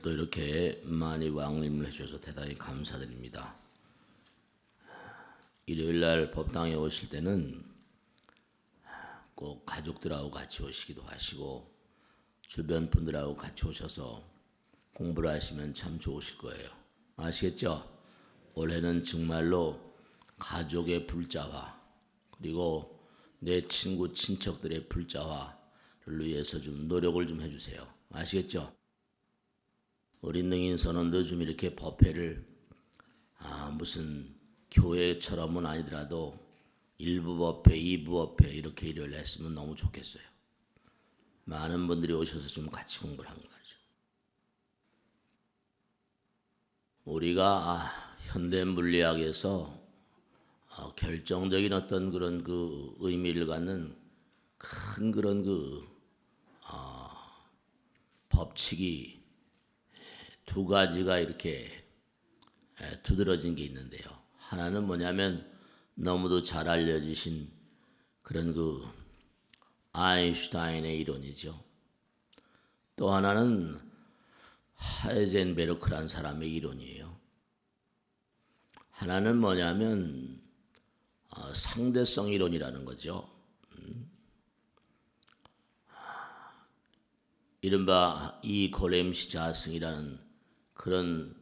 오늘도 이렇게 많이 왕림을 해주셔서 대단히 감사드립니다. 일요일날 법당에 오실 때는 꼭 가족들하고 같이 오시기도 하시고 주변 분들하고 같이 오셔서 공부를 하시면 참 좋으실 거예요. 아시겠죠? 올해는 정말로 가족의 불자화 그리고 내 친구 친척들의 불자화를 위해서 좀 노력을 좀 해주세요. 아시겠죠? 우리 능인 선원도 좀 이렇게 법회를 무슨 교회처럼은 아니더라도 일부 법회, 이부 법회 이렇게 일요일 했으면 너무 좋겠어요. 많은 분들이 오셔서 좀 같이 공부를 하는 거죠. 우리가 현대 물리학에서 결정적인 어떤 그런 그 의미를 갖는 큰 그런 그 법칙이 두 가지가 이렇게 두드러진 게 있는데요. 하나는 뭐냐면 너무도 잘 알려지신 그런 그 아인슈타인의 이론이죠. 또 하나는 하이젠베르크라는 사람의 이론이에요. 하나는 뭐냐면 상대성 이론이라는 거죠. 이른바 이고렘시 자승이라는 그런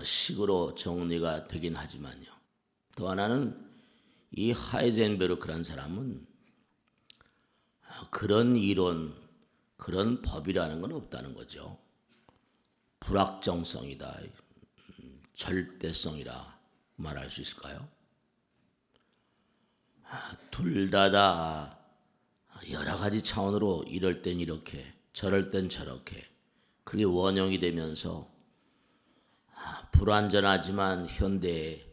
식으로 정리가 되긴 하지만요. 또 하나는 이 하이젠베르크라는 사람은 그런 이론, 그런 법이라는 건 없다는 거죠. 불확정성이다, 절대성이라 말할 수 있을까요? 둘 다 여러 가지 차원으로 이럴 땐 이렇게, 저럴 땐 저렇게 그게 원형이 되면서 불완전하지만 현대의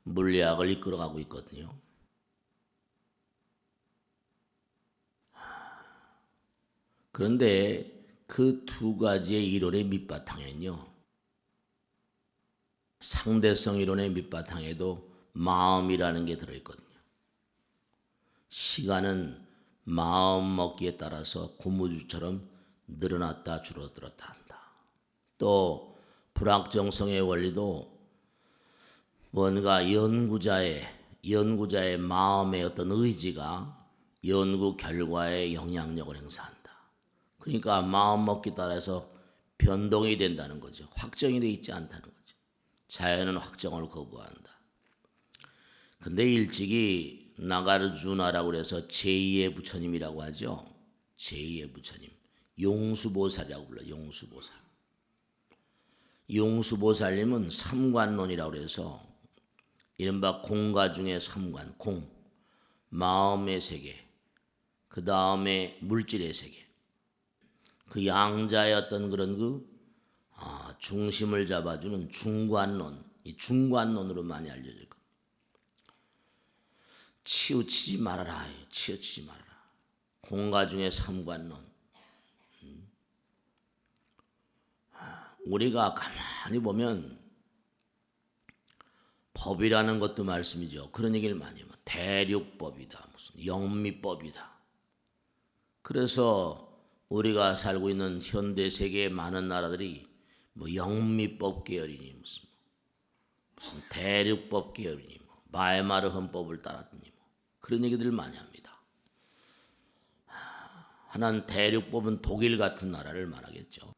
물리학을 이끌어가고 있거든요. 그런데 그 두 가지의 이론의 밑바탕에는요. 상대성 이론의 밑바탕에도 마음이라는 게 들어있거든요. 시간은 마음 먹기에 따라서 고무줄처럼 늘어났다 줄어들었다 한다. 또 불확정성의 원리도 뭔가 연구자의 마음의 어떤 의지가 연구 결과에 영향력을 행사한다. 그러니까 마음 먹기 따라서 변동이 된다는 거죠. 확정이 돼 있지 않다는 거죠. 자연은 확정을 거부한다. 근데 일찍이 나가르주나라고 그래서 제2의 부처님이라고 하죠. 제2의 부처님. 용수보살이라고 불러요. 용수보살. 용수보살님은 삼관론이라고 그래서 이른바 공가 중에 삼관, 공, 마음의 세계, 그 다음에 물질의 세계, 그 양자의 어떤 그런 중심을 잡아주는 중관론, 이 중관론으로 많이 알려져 있거든요. 치우치지 말아라, 치우치지 말아라. 공가 중에 삼관론. 우리가 가만히 보면 법이라는 것도 말씀이죠. 그런 얘기를 많이 해요. 대륙법이다, 무슨 영미법이다. 그래서 우리가 살고 있는 현대 세계의 많은 나라들이 뭐 영미법 계열이니 무슨 대륙법 계열이니 마에마르 헌법을 따랐더니 그런 얘기들을 많이 합니다. 하나는 대륙법은 독일 같은 나라를 말하겠죠.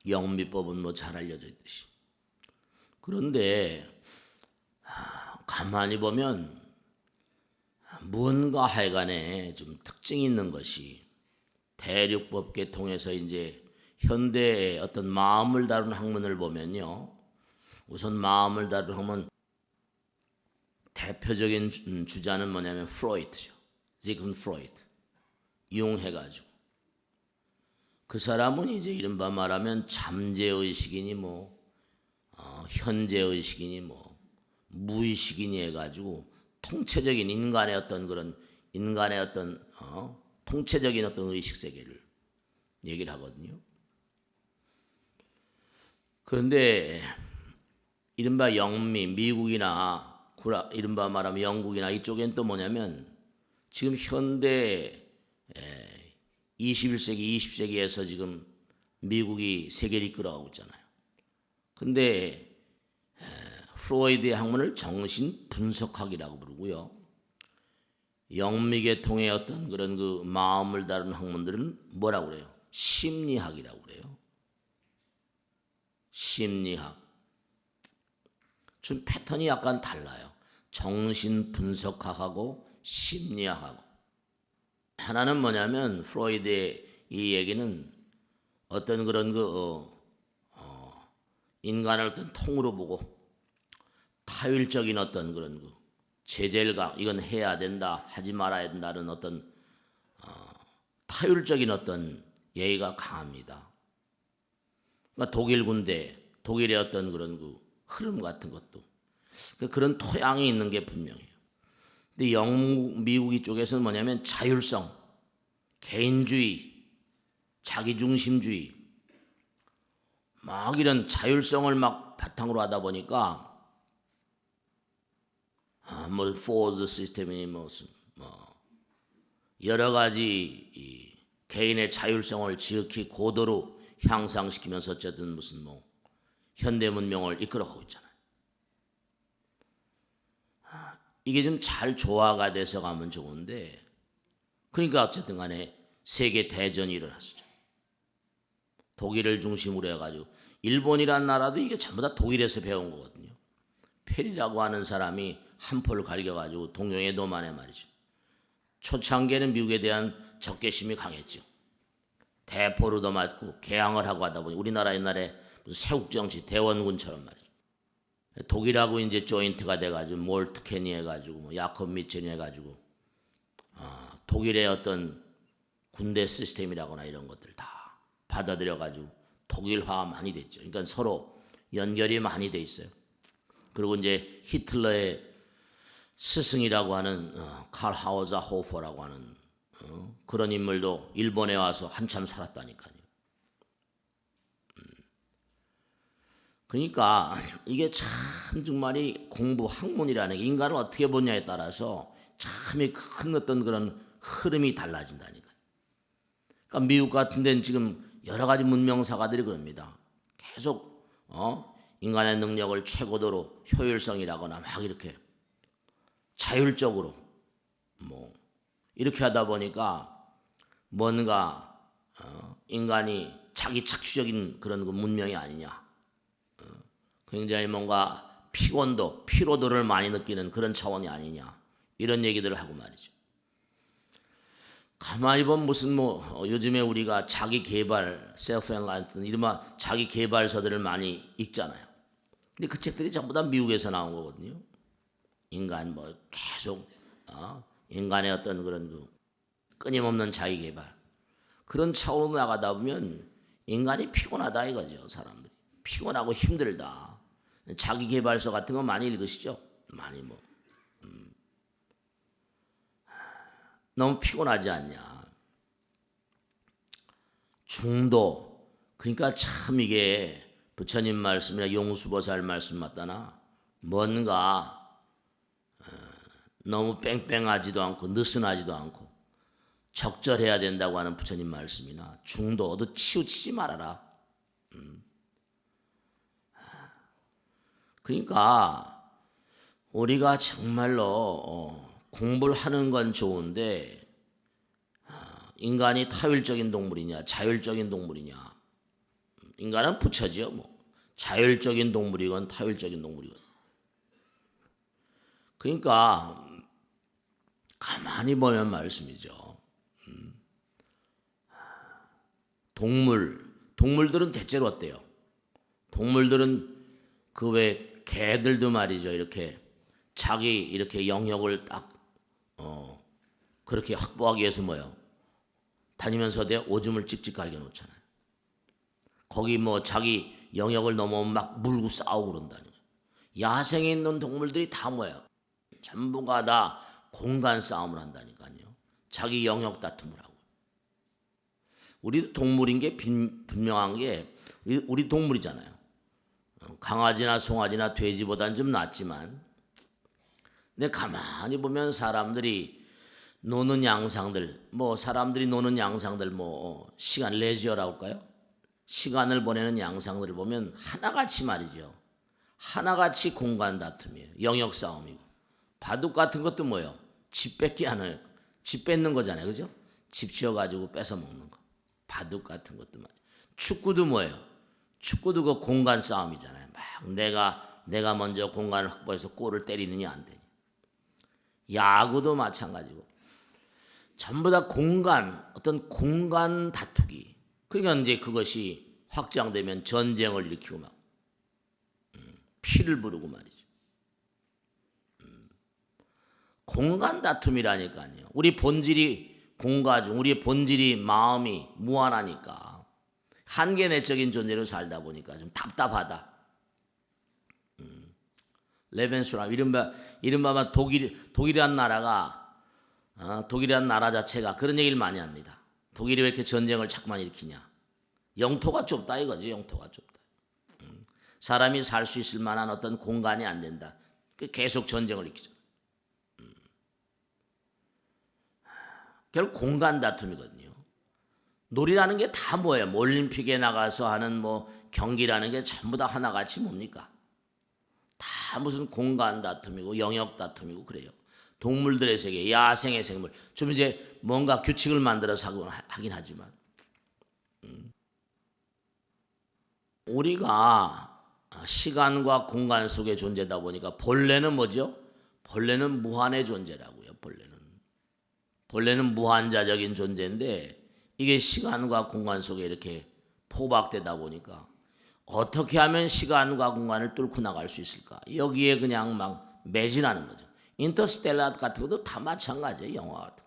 영미법은 뭐 잘 알려져 있듯이. 그런데 가만히 보면 무언가 하여간에 좀 특징이 있는 것이 대륙법계 통해서 이제 현대의 어떤 마음을 다루는 학문을 보면요. 우선 마음을 다루는 학문 대표적인 주자는 뭐냐면 프로이트죠. 지그문드 프로이트. 이용해가지고 그 사람은 이제 이른바 말하면 잠재의식이니 현재의식이니 무의식이니 해가지고 통체적인 인간의 어떤 그런 인간의 어떤 통체적인 어떤 의식 세계를 얘기를 하거든요. 그런데 이른바 영미, 미국이나 이른바 말하면 영국이나 이쪽엔 또 뭐냐면 지금 현대 21세기, 20세기에서 지금 미국이 세계를 이끌어가고 있잖아요. 근데 프로이드의 학문을 정신 분석학이라고 부르고요. 영미계통의 어떤 그런 그 마음을 다루는 학문들은 뭐라고 그래요? 심리학이라고 그래요. 심리학. 좀 패턴이 약간 달라요. 정신 분석학하고 심리학하고. 하나는 뭐냐면 프로이드의 이 얘기는 어떤 그런 인간을 어떤 통으로 보고 타율적인 어떤 그런 제재가 이건 해야 된다, 하지 말아야 된다는 어떤 타율적인 어떤 예의가 강합니다. 그러니까 독일 군대, 독일의 어떤 그런 흐름 같은 것도 그런 토양이 있는 게 분명해요. 근데 영국, 미국 이쪽에서는 뭐냐면 자율성, 개인주의, 자기중심주의, 막 이런 자율성을 막 바탕으로 하다 보니까 뭐 포드 시스템이니 뭐 여러 가지 개인의 자율성을 지극히 고도로 향상시키면서 어쨌든 무슨 뭐 현대 문명을 이끌어가고 있잖아요. 이게 좀 잘 조화가 돼서 가면 좋은데, 그러니까 어쨌든 간에 세계 대전이 일어났었죠. 독일을 중심으로 해가지고 일본이란 나라도 이게 전부 다 독일에서 배운 거거든요. 페리라고 하는 사람이 한포를 갈겨가지고 동양의 노만에 말이죠. 초창기에는 미국에 대한 적개심이 강했죠. 대포로도 맞고 개항을 하고 하다 보니 우리나라 옛날에 세국정치 대원군처럼 말이죠. 독일하고 이제 조인트가 돼가지고 몰트 케니 해가지고 뭐 야콥 미첸이 해가지고 독일의 어떤 군대 시스템이라거나 이런 것들 다 받아들여가지고 독일화 많이 됐죠. 그러니까 서로 연결이 많이 돼 있어요. 그리고 이제 히틀러의 스승이라고 하는 칼 하우자 호퍼라고 하는 그런 인물도 일본에 와서 한참 살았다니까요. 그러니까 이게 참 정말이 공부 학문이라는 게 인간을 어떻게 보냐에 따라서 참이 큰 어떤 그런 흐름이 달라진다니까요. 그러니까 미국 같은 데는 지금 여러 가지 문명사가들이 그럽니다. 계속 인간의 능력을 최고도로 효율성이라거나 막 이렇게 자율적으로 뭐 이렇게 하다 보니까 뭔가 인간이 자기 착취적인 그런 문명이 아니냐. 굉장히 뭔가 피로도를 많이 느끼는 그런 차원이 아니냐. 이런 얘기들을 하고 말이죠. 가만히 보면 무슨 요즘에 우리가 자기 개발, 셀프 엔라이트먼트 이런 자기 개발서들을 많이 읽잖아요. 근데 그 책들이 전부 다 미국에서 나온 거거든요. 인간 계속 인간의 어떤 그런 끊임없는 자기 개발 그런 차원으로 나가다 보면 인간이 피곤하다 이거죠. 사람들이 피곤하고 힘들다. 자기 개발서 같은 거 많이 읽으시죠? 많이 너무 피곤하지 않냐. 중도. 그러니까 참 이게 부처님 말씀이나 용수보살 말씀 맞다나 뭔가 너무 뺑뺑하지도 않고 느슨하지도 않고 적절해야 된다고 하는 부처님 말씀이나 중도도 치우치지 말아라. 그러니까 우리가 정말로 공부를 하는 건 좋은데 인간이 타율적인 동물이냐 자율적인 동물이냐. 인간은 부처지요. 자율적인 동물이건 타율적인 동물이건. 그러니까 가만히 보면 말씀이죠. 동물들은 대체로 어때요? 동물들은 왜 개들도 말이죠. 이렇게 자기 이렇게 영역을 딱 그렇게 확보하기 위해서 다니면서 오줌을 찍찍 갈겨 놓잖아요. 거기 자기 영역을 넘어오면 막 물고 싸우고 그런다니. 야생에 있는 동물들이 다 전부가 다 공간 싸움을 한다니까요. 자기 영역 다툼을 하고. 우리도 동물인 게 분명한 게 우리 동물이잖아요. 강아지나 송아지나 돼지보다는 좀 낫지만 근데 가만히 보면 사람들이 노는 양상들, 뭐 사람들이 노는 양상들, 뭐 시간 레지어라고 할까요? 시간을 보내는 양상들을 보면 하나같이 말이죠. 하나같이 공간 다툼이에요. 영역 싸움이고. 바둑 같은 것도 뭐예요? 집 뺏기 하는, 집 뺏는 거잖아요. 그죠? 집 지어가지고 뺏어 먹는 거. 바둑 같은 것도 말이죠. 축구도 뭐예요? 축구도 그 공간 싸움이잖아요. 막 내가 먼저 공간을 확보해서 골을 때리느냐 안 되냐. 야구도 마찬가지고. 전부 다 공간, 어떤 공간 다투기. 그러니까 이제 그것이 확장되면 전쟁을 일으키고 막 피를 부르고 말이죠. 공간 다툼이라니까요. 우리 본질이 공가중, 우리의 본질이 마음이 무한하니까 한계 내적인 존재로 살다 보니까 좀 답답하다. 레벤스라 이른바 독일이란 나라가 독일이란 나라 자체가 그런 얘기를 많이 합니다. 독일이 왜 이렇게 전쟁을 자꾸만 일으키냐? 영토가 좁다 이거지. 영토가 좁다. 사람이 살 수 있을 만한 어떤 공간이 안 된다. 계속 전쟁을 일으키죠. 결국 공간 다툼이거든요. 놀이라는 게 다 뭐예요? 올림픽에 나가서 하는 뭐 경기라는 게 전부 다 하나같이 뭡니까? 다 무슨 공간 다툼이고 영역 다툼이고 그래요. 동물들의 세계, 야생의 생물. 좀 이제 뭔가 규칙을 만들어서 하긴 하지만 우리가 시간과 공간 속의 존재다 보니까 본래는 뭐죠? 본래는 무한의 존재라고요. 본래는 무한자적인 존재인데 이게 시간과 공간 속에 이렇게 포박되다 보니까 어떻게 하면 시간과 공간을 뚫고 나갈 수 있을까? 여기에 그냥 막 매진하는 거죠. 인터스텔라 같은 것도 다 마찬가지예요. 영화도.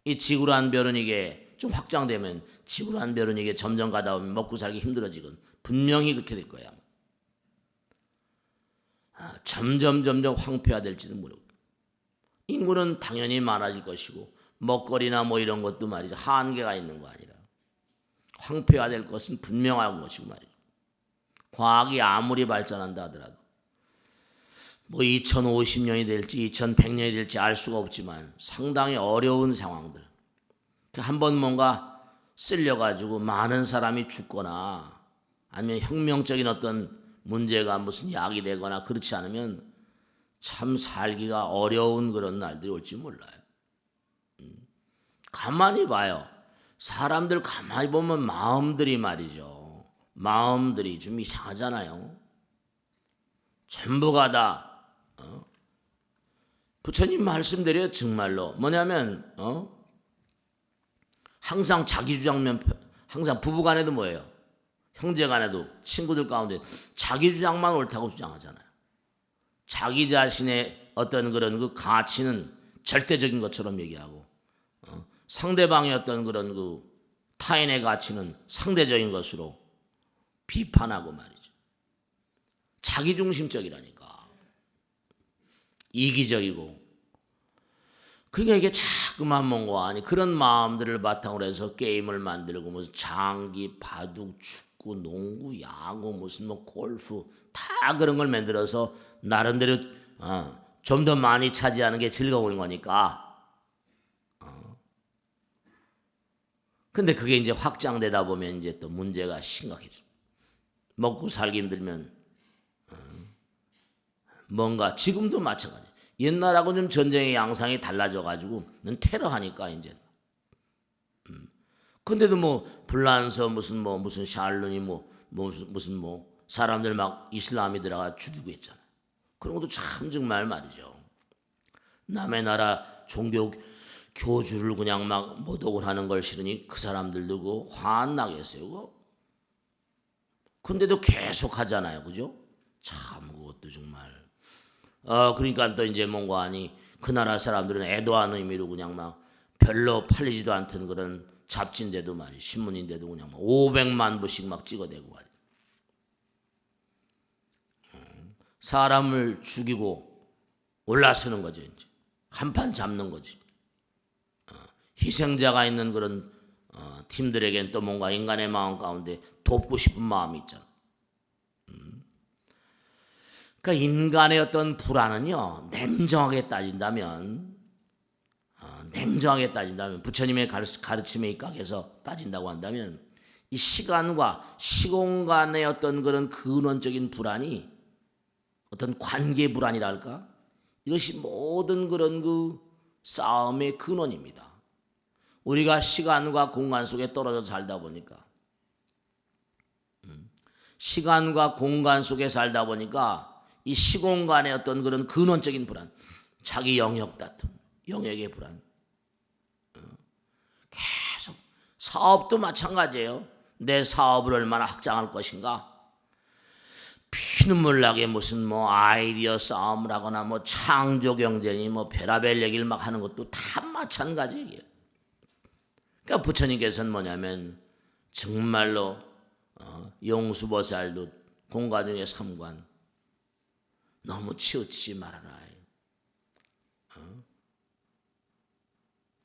이 지구란 별은 이게 좀 확장되면 지구란 별은 이게 점점 가다 보면 먹고 살기 힘들어지건 분명히 그렇게 될 거야. 점점 황폐화될지도 모르고. 인구는 당연히 많아질 것이고 먹거리나 뭐 이런 것도 말이죠. 한계가 있는 거 아니라 황폐화될 것은 분명한 것이고 말이죠. 과학이 아무리 발전한다 하더라도 뭐 2050년이 될지 2100년이 될지 알 수가 없지만 상당히 어려운 상황들. 한번 뭔가 쓸려가지고 많은 사람이 죽거나 아니면 혁명적인 어떤 문제가 무슨 약이 되거나 그렇지 않으면 참 살기가 어려운 그런 날들이 올지 몰라요. 가만히 봐요. 사람들 가만히 보면 마음들이 말이죠. 마음들이 좀 이상하잖아요. 전부가 다 부처님 말씀대로 정말로 뭐냐면 항상 자기 주장면 항상 부부간에도 뭐예요? 형제간에도 친구들 가운데 자기 주장만 옳다고 주장하잖아요. 자기 자신의 어떤 그런 그 가치는 절대적인 것처럼 얘기하고 상대방의 어떤 그런 그 타인의 가치는 상대적인 것으로 비판하고 말이죠. 자기중심적이라니까. 이기적이고. 그러니까 이게 자꾸만 뭔가 아니 그런 마음들을 바탕으로 해서 게임을 만들고 무슨 장기, 바둑, 축구, 농구, 야구, 무슨 뭐 골프 다 그런 걸 만들어서 나름대로 좀 더 많이 차지하는 게 즐거운 거니까. 근데 그게 이제 확장되다 보면 이제 또 문제가 심각해져. 먹고 살기 힘들면 뭔가 지금도 마찬가지. 옛날하고 좀 전쟁의 양상이 달라져 가지고는 테러하니까 이제. 근데도 뭐 불란서 무슨 샬룬이 무슨 사람들 막 이슬람이 들어가 죽이고 했잖아. 그런 것도 참 정말 말이죠. 남의 나라 종교 교주를 그냥 막 모독을 하는 걸 싫으니 그 사람들도 그 화나겠어요. 근데도 계속 하잖아요. 그죠? 참 그것도 정말. 그러니까 또 이제 뭔가 아니 그 나라 사람들은 애도하는 의미로 그냥 막 별로 팔리지도 않던 그런 잡지인데도 말이 신문인데도 그냥 막 500만 부씩 막 찍어대고 말이야. 사람을 죽이고 올라서는 거죠. 이제 한판 잡는 거지. 희생자가 있는 그런 팀들에겐 또 뭔가 인간의 마음 가운데 돕고 싶은 마음이 있잖아. 그러니까 인간의 어떤 불안은요, 냉정하게 따진다면 냉정하게 따진다면 부처님의 가르침에 입각해서 따진다고 한다면 이 시간과 시공간의 어떤 그런 근원적인 불안이 어떤 관계 불안이랄까 이것이 모든 그런 그 싸움의 근원입니다. 우리가 시간과 공간 속에 떨어져 살다 보니까 시간과 공간 속에 살다 보니까 이 시공간의 어떤 그런 근원적인 불안, 자기 영역 다툼, 영역의 불안, 계속 사업도 마찬가지예요. 내 사업을 얼마나 확장할 것인가? 피눈물 나게 무슨 뭐 아이디어 싸움을 하거나 뭐 창조 경쟁이 뭐 별의별 얘기를 막 하는 것도 다 마찬가지예요. 그러니까 부처님께서는 뭐냐면 정말로 용수보살도 공과 중에 삼관 너무 치우치지 말아라.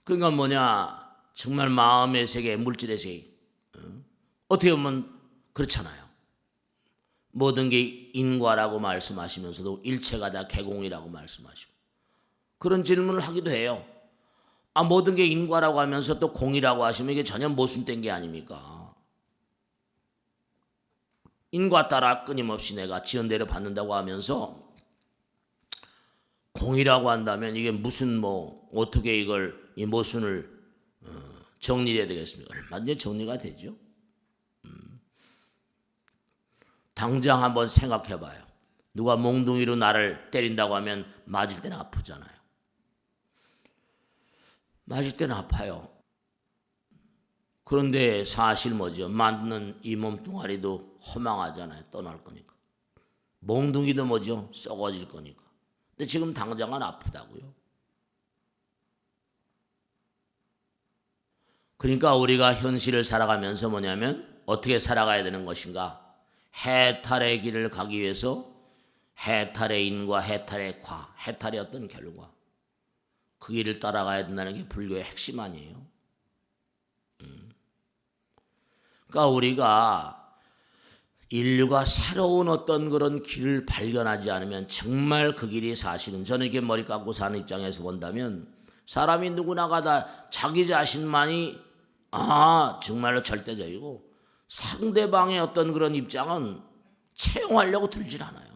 그러니까 뭐냐 정말 마음의 세계, 물질의 세계 어떻게 보면 그렇잖아요. 모든 게 인과라고 말씀하시면서도 일체가 다 개공이라고 말씀하시고 그런 질문을 하기도 해요. 모든 게 인과라고 하면서 또 공이라고 하시면 이게 전혀 모순된 게 아닙니까? 인과 따라 끊임없이 내가 지은 대로 받는다고 하면서 공이라고 한다면 이게 무슨 뭐 어떻게 이걸 이 모순을 정리해야 되겠습니까? 얼마든지 정리가 되죠. 당장 한번 생각해 봐요. 누가 몽둥이로 나를 때린다고 하면 맞을 때는 아프잖아요. 맞을 때는 아파요. 그런데 사실 뭐죠? 맞는 이 몸뚱아리도 허망하잖아요. 떠날 거니까. 몽둥이도 뭐죠? 썩어질 거니까. 근데 지금 당장은 아프다고요. 그러니까 우리가 현실을 살아가면서 뭐냐면 어떻게 살아가야 되는 것인가? 해탈의 길을 가기 위해서 해탈의 인과 해탈의 과, 해탈의 어떤 결과 그 길을 따라가야 된다는 게 불교의 핵심 아니에요. 그러니까 우리가 인류가 새로운 어떤 그런 길을 발견하지 않으면 정말 그 길이 사실은 저는 이렇게 머리 감고 사는 입장에서 본다면 사람이 누구나가 다 자기 자신만이 정말로 절대적이고 상대방의 어떤 그런 입장은 채용하려고 들질 않아요.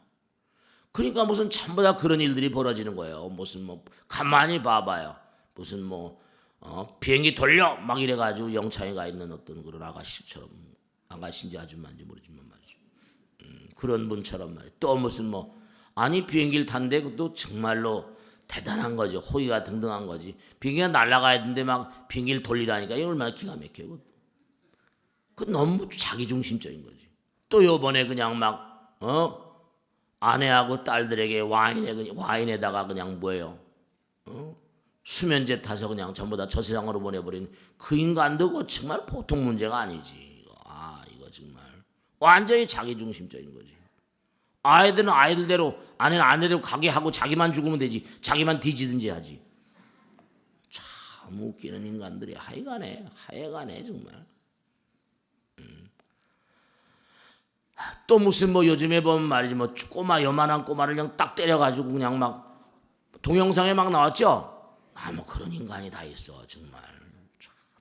그러니까 무슨 전부 다 그런 일들이 벌어지는 거예요. 무슨 뭐 가만히 봐봐요. 무슨 뭐 비행기 돌려 막 이래가지고 영창에 가 있는 어떤 그런 아가씨처럼 아가씨인지 아줌마인지 모르지만 말이죠. 그런 분처럼 말이죠. 또 무슨 뭐 비행기를 탄데 그것도 정말로 대단한 거죠. 호의가 등등한 거지. 비행기가 날아가야 되는데 막 비행기를 돌리라니까 이게 얼마나 기가 막혀요. 그 너무 자기중심적인 거지. 또 요번에 그냥 막 아내하고 딸들에게 와인에다가 그냥 뭐예요? 수면제 타서 그냥 전부 다 저 세상으로 보내버린 그 인간도 그 정말 보통 문제가 아니지. 이거 정말 완전히 자기중심적인 거지. 아이들은 아이들대로 아내는 아내대로 가게 하고 자기만 죽으면 되지. 자기만 뒤지든지 하지. 참 웃기는 인간들이 하여간에 정말. 또 무슨 뭐 요즘에 보면 말이지 뭐 요만한 꼬마를 그냥 딱 때려가지고 그냥 막 동영상에 막 나왔죠. 뭐 그런 인간이 다 있어 정말.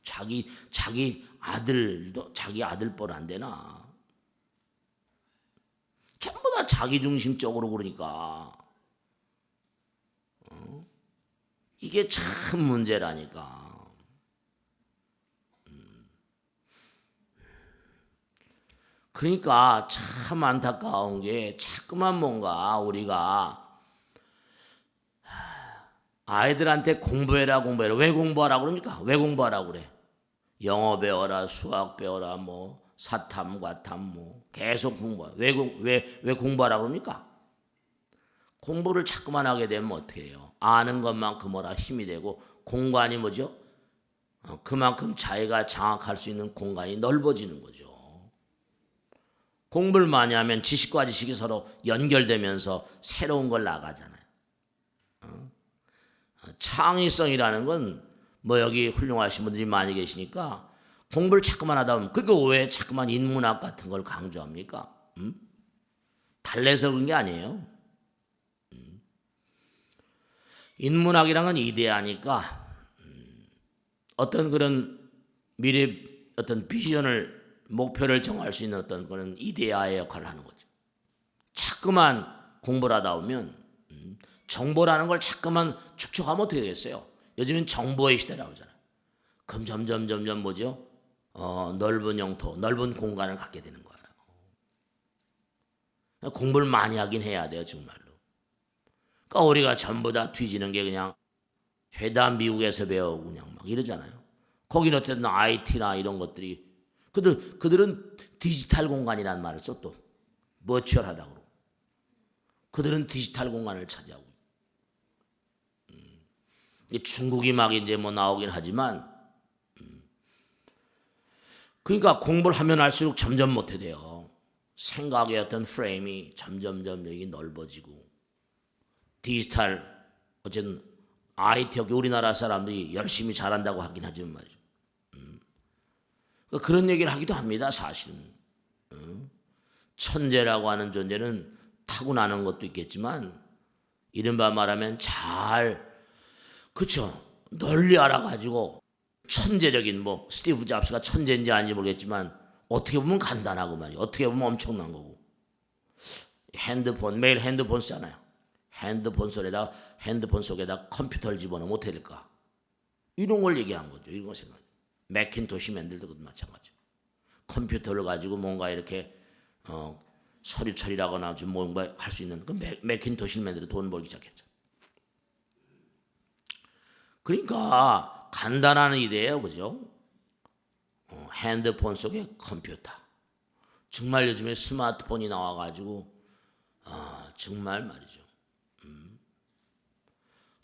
자기 아들도 자기 아들뻘 안 되나. 전부 다 자기중심적으로 그러니까 이게 참 문제라니까. 그러니까 참 안타까운 게 자꾸만 뭔가 우리가 아이들한테 공부해라 왜 공부하라 그러니까 왜 공부하라 그래? 영어 배워라, 수학 배워라, 뭐 사탐, 과탐 뭐 계속 공부해. 왜 공부하라 그럽니까? 공부를 자꾸만 하게 되면 어떻게 해요? 아는 것만큼 힘이 되고 공간이 뭐죠? 그만큼 자기가 장악할 수 있는 공간이 넓어지는 거죠. 공부를 많이 하면 지식과 지식이 서로 연결되면서 새로운 걸 나가잖아요. 창의성이라는 건 뭐 여기 훌륭하신 분들이 많이 계시니까 공부를 자꾸만 하다 보면 그러니까 왜 자꾸만 인문학 같은 걸 강조합니까? 달래서 그런 게 아니에요. 인문학이란 건 이데아니까 어떤 그런 미래 어떤 비전을 목표를 정할 수 있는 어떤 그런 이데아의 역할을 하는 거죠. 자꾸만 공부를 하다 보면 정보라는 걸 자꾸만 축적하면 어떻게 되겠어요? 요즘엔 정보의 시대라고 하잖아요. 그럼 점점 뭐죠? 넓은 영토, 넓은 공간을 갖게 되는 거예요. 공부를 많이 하긴 해야 돼요, 정말로. 그러니까 우리가 전부 다 뒤지는 게 그냥 죄다 미국에서 배우고 그냥 막 이러잖아요. 거기는 어쨌든 IT나 이런 것들이 그들은 디지털 공간이라는 말을 써 또 버추얼하다고 그러고 그들은 디지털 공간을 차지하고 중국이 막 이제 뭐 나오긴 하지만 그러니까 공부를 하면 할수록 점점 못해 돼요. 생각의 어떤 프레임이 점점 여기 넓어지고 디지털 어쨌든 IT 우리나라 사람들이 열심히 잘한다고 하긴 하지만 말이죠. 그런 얘기를 하기도 합니다. 사실은 천재라고 하는 존재는 타고나는 것도 있겠지만 이른바 말하면 그렇죠. 널리 알아가지고 천재적인 뭐 스티브 잡스가 천재인지 아닌지 모르겠지만 어떻게 보면 간단하고 말이에요. 어떻게 보면 엄청난 거고 매일 핸드폰 쓰잖아요. 핸드폰 속에다 컴퓨터를 집어넣으면 어떻게 될까? 이런 걸 얘기한 거죠. 이런 거 생각. 매킨토시 만들도 마찬가지. 컴퓨터를 가지고 뭔가 이렇게 서류 처리라거나 좀 뭔가 할 수 있는 그 매킨토시 만들어 돈 벌기 시작했죠. 그러니까 간단한 일이에요, 그죠? 핸드폰 속에 컴퓨터. 정말 요즘에 스마트폰이 나와가지고 정말 말이죠.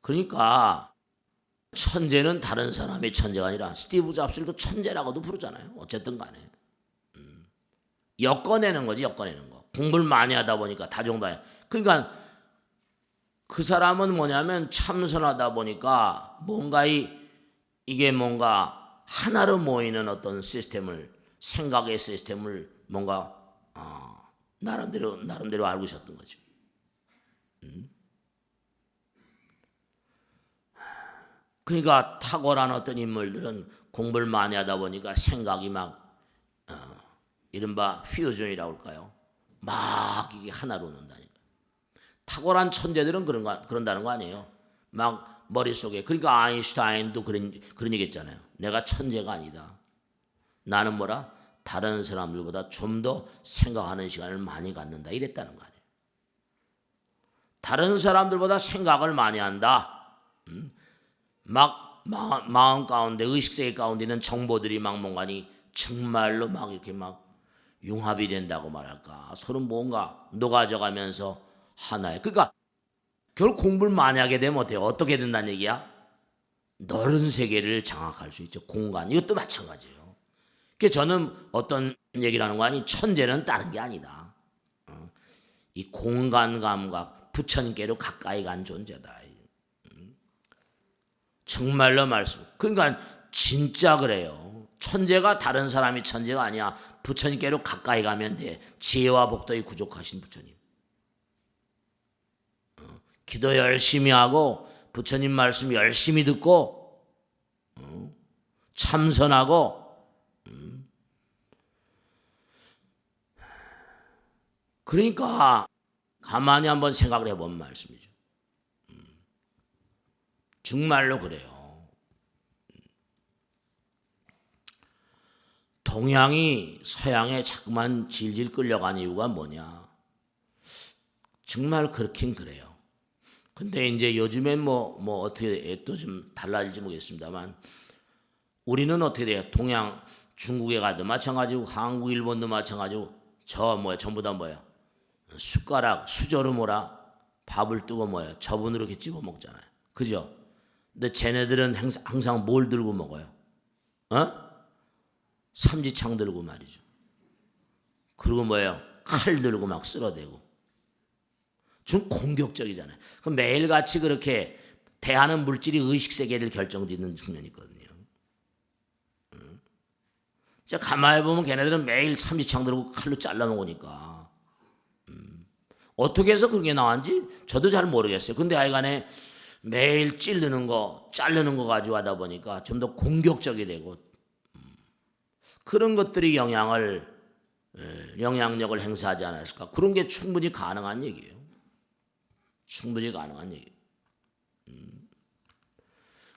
그러니까 천재는 다른 사람의 천재가 아니라 스티브 잡스도 천재라고도 부르잖아요. 어쨌든 간에 엮어내는 거지, 엮어내는 거. 공부를 많이 하다 보니까 다종다해. 그러니까 그 사람은 뭐냐면 참선하다 보니까 뭔가 이게 뭔가 하나로 모이는 어떤 생각의 시스템을 뭔가 나름대로 알고 있었던 거죠. 그러니까 탁월한 어떤 인물들은 공부를 많이 하다 보니까 생각이 막 이른바 퓨전이라고 할까요? 막 이게 하나로 논다니까. 탁월한 천재들은 그런다는 거 아니에요. 막 머릿속에. 그러니까 아인슈타인도 그런 얘기 했잖아요. 내가 천재가 아니다. 나는 뭐라? 다른 사람들보다 좀 더 생각하는 시간을 많이 갖는다. 이랬다는 거 아니에요. 다른 사람들보다 생각을 많이 한다. 막 마음 가운데 의식세계 가운데 있는 정보들이 막 뭔가니 정말로 막 이렇게 막 융합이 된다고 말할까. 서로 뭔가 녹아져가면서 하나에. 그러니까 결국 공부를 많이 하게 되면 어때요? 어떻게 된다는 얘기야? 넓은 세계를 장악할 수 있죠. 공간. 이것도 마찬가지예요. 그러니까 저는 어떤 얘기를 하는 거 아니 천재는 다른 게 아니다. 이 공간 감각 부처님께로 가까이 간 존재다. 정말로 말씀. 그러니까 진짜 그래요. 천재가 다른 사람이 천재가 아니야. 부처님께로 가까이 가면 돼. 지혜와 복덕이 부족하신 부처님. 기도 열심히 하고 부처님 말씀 열심히 듣고 참선하고 그러니까 가만히 한번 생각을 해본 말씀이죠. 정말로 그래요. 동양이 서양에 자꾸만 질질 끌려간 이유가 뭐냐? 정말 그렇긴 그래요. 근데 이제 요즘엔 뭐 어떻게 또 좀 달라질지 모르겠습니다만 우리는 어떻게 돼요? 동양 중국에 가도 마찬가지고 한국 일본도 마찬가지고 전부 다 숟가락 수저로 밥을 뜨고 저분으로 이렇게 집어 먹잖아요. 그죠? 근데 쟤네들은 항상 뭘 들고 먹어요? 삼지창 들고 말이죠. 그리고 칼 들고 막 쓸어대고. 좀 공격적이잖아요. 그럼 매일같이 그렇게 대하는 물질이 의식세계를 결정짓는 측면이 있거든요. 가만히 보면 걔네들은 매일 삼지창 들고 칼로 잘라 먹으니까. 어떻게 해서 그게 나왔는지 저도 잘 모르겠어요. 근데 하여간에 매일 찌르는 거, 자르는 거 가지고 하다 보니까 좀 더 공격적이 되고 그런 것들이 영향력을 행사하지 않았을까? 그런 게 충분히 가능한 얘기예요. 충분히 가능한 얘기예요.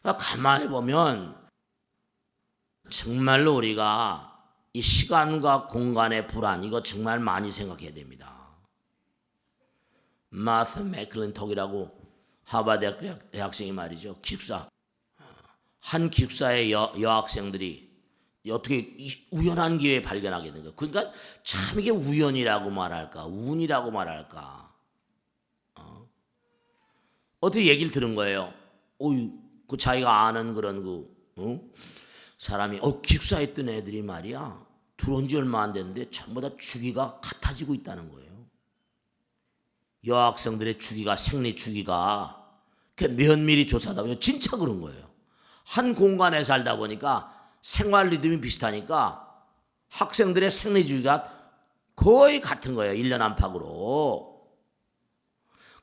그러니까 가만히 보면 정말로 우리가 이 시간과 공간의 불안 이거 정말 많이 생각해야 됩니다. 마스 맥클린톡이라고 하버드 대학생이 말이죠. 기숙사 한 기숙사의 여학생들이 어떻게 우연한 기회에 발견하게 된 거예요. 그러니까 참 이게 우연이라고 말할까 운이라고 말할까 어떻게 얘기를 들은 거예요. 그 자기가 아는 그런 사람이 기숙사에 있던 애들이 말이야 들어온 지 얼마 안 됐는데 전부 다 주기가 같아지고 있다는 거예요. 여학생들의 주기가 생리 주기가 면밀히 조사하다 보니 진짜 그런 거예요. 한 공간에 살다 보니까 생활 리듬이 비슷하니까 학생들의 생리 주기가 거의 같은 거예요. 1년 안팎으로.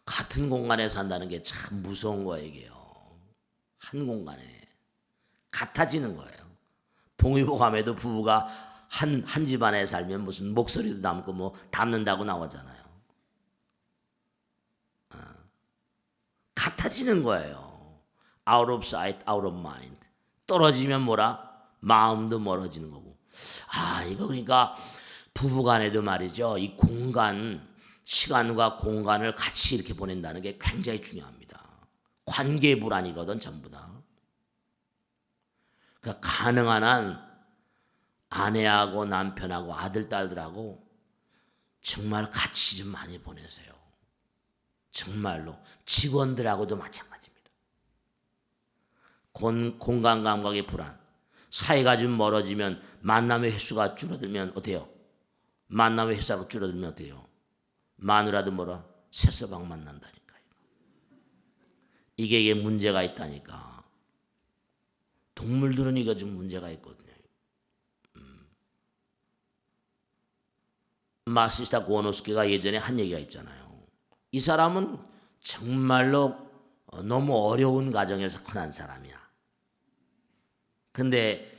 같은 공간에 산다는 게 참 무서운 거예요. 이게요. 한 공간에 같아지는 거예요. 동의보감에도 부부가 한 집안에 살면 무슨 목소리도 담고 뭐 담는다고 나오잖아요. 같아지는 거예요. Out of sight, out of mind. 떨어지면 뭐라? 마음도 멀어지는 거고. 이거 그러니까 부부간에도 말이죠. 이 시간과 공간을 같이 이렇게 보낸다는 게 굉장히 중요합니다. 관계 불안이거든 전부 다. 그러니까 가능한 한 아내하고 남편하고 아들 딸들하고 정말 같이 좀 많이 보내세요. 정말로 직원들하고도 마찬가지입니다. 공간 감각의 불안, 사이가 좀 멀어지면 만남의 횟수가 줄어들면 어때요? 만남의 횟수가 줄어들면 어때요? 마누라도 뭐라? 새서방 만난다니까요. 이게 문제가 있다니까. 동물들은 이거 좀 문제가 있거든요. 마시스타 고노스키가 예전에 한 얘기가 있잖아요. 이 사람은 정말로 너무 어려운 가정에서 커난 사람이야. 근데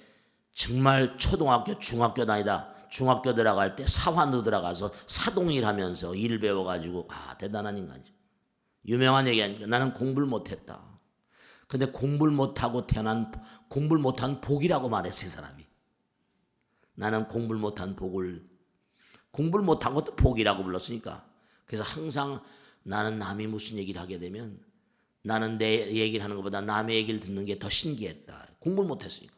정말 초등학교, 중학교 다니다 중학교 들어갈 때 사환도 들어가서 사동일 하면서 일 배워가지고 대단한 인간이죠. 유명한 얘기하니까 나는 공부를 못했다. 근데 공부를 못한 복이라고 말했어 이 사람이. 나는 공부를 못한 것도 복이라고 불렀으니까. 그래서 항상 나는 남이 무슨 얘기를 하게 되면 나는 내 얘기를 하는 것보다 남의 얘기를 듣는 게 더 신기했다. 공부를 못했으니까.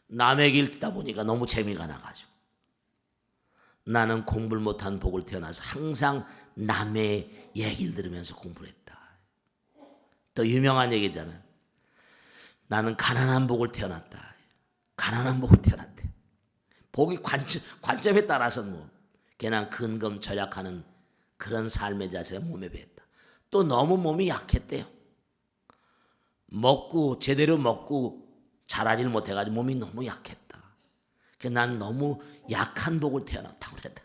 남의 얘기를 듣다 보니까 너무 재미가 나가지고 나는 공부를 못한 복을 태어나서 항상 남의 얘기를 들으면서 공부를 했다. 또 유명한 얘기잖아요. 나는 가난한 복을 태어났다. 가난한 복을 태어났대. 복이 관점에 따라서는 뭐 그냥 근검 절약하는 그런 삶의 자세가 몸에 배었다. 또 너무 몸이 약했대요. 제대로 먹고 자라질 못해가지고 몸이 너무 약했다. 그래서 난 너무 약한 복을 태어났다고 그랬다.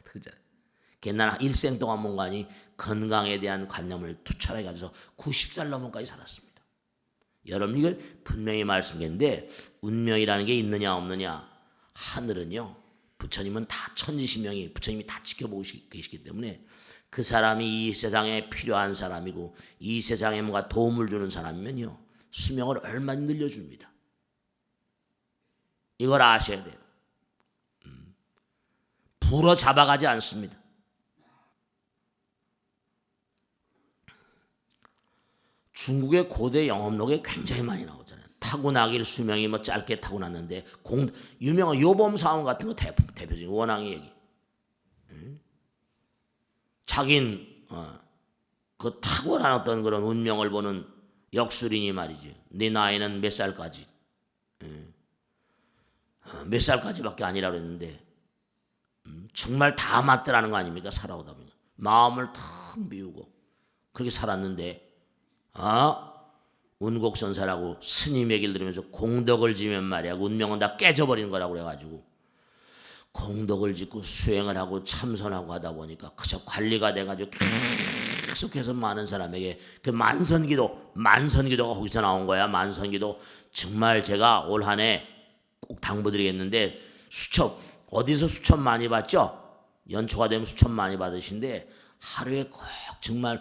난 일생 동안 뭔가니 건강에 대한 관념을 투철해가지고 90살 넘어까지 살았습니다. 여러분 이걸 분명히 말씀드렸는데 운명이라는 게 있느냐 없느냐 하늘은요. 부처님은 다 천지신명이 부처님이 다 지켜보고 계시기 때문에 그 사람이 이 세상에 필요한 사람이고 이 세상에 뭔가 도움을 주는 사람이면요. 수명을 얼마나 늘려줍니다. 이걸 아셔야 돼요. 불어 잡아가지 않습니다. 중국의 고대 영업록에 굉장히 많이 나오잖아요. 타고나길 수명이 뭐 짧게 타고났는데 유명한 요범사원 같은 거 대표적인 원앙의 얘기. 자긴 그 탁월한 어떤 그런 운명을 보는 역술인이 말이지. 네 나이는 몇 살까지? 몇 살까지밖에 아니라 그랬는데 정말 다 맞더라는 거 아닙니까? 살아오다 보니 마음을 탁 비우고 그렇게 살았는데 운곡선사라고 스님 얘기를 들으면서 공덕을 지면 말이야 운명은 다 깨져버리는 거라고 그래가지고 공덕을 짓고 수행을 하고 참선하고 하다 보니까 그저 관리가 돼가지고 계속해서 많은 사람에게 그 만선기도가 거기서 나온 거야. 만선기도 정말 제가 올 한 해 꼭 당부드리겠는데 어디서 수첩 많이 받죠? 연초가 되면 수첩 많이 받으신데 하루에 꼭 정말